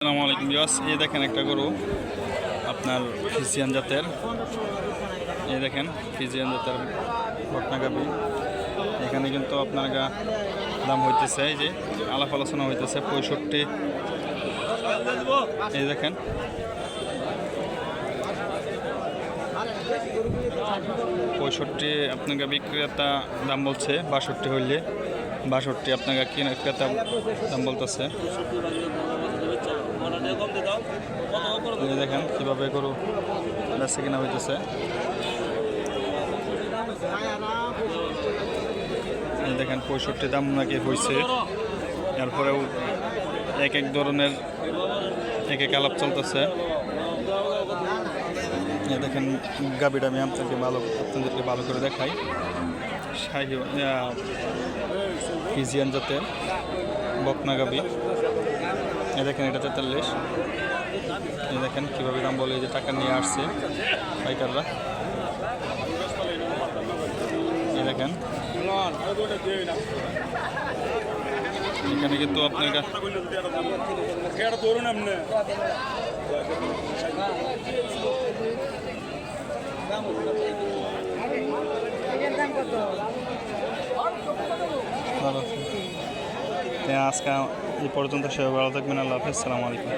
আসসালামু আলাইকুম ভিউয়ার্স, এই দেখেন একটা গরু আপনার ফ্রিজিয়ান জাতের। এই দেখেন ফ্রিজিয়ান জাতের বকনা গাভী। এখানে কিন্তু আপনার দাম হইতেছে, এই যে আলাপ আলোচনা হইতেছে 65। এই দেখেন পঁয়ষট্টি আপনাকে বিক্রেতা দাম বলছে, 62 হইলে 62 আপনাকে কিনা ক্রেতা দাম বলতেছে। দেখেন কিভাবে গরু বেচা কিনা হইতেছে। দেখেন 65 দাম নাকি হয়েছে। এরপরেও এক এক ধরনের এক এক আলাপ চলতেছে। দেখেন গাভীটা আমি আপনাদেরকে ভালো করে দেখাই। ফ্রিজিয়ান জাতের বকনা গাভী। দেখেন এটা 43। দেখেন কীভাবে দাম বলে, যে টাকা নিয়ে আসছে পাইকাররা। দেখেন এখানে কিন্তু আপনার ভালো আজকে এই পর্যন্ত সবাই ভালো থাকবেন। আল্লাহ হাফেজ, আসসালামু আলাইকুম।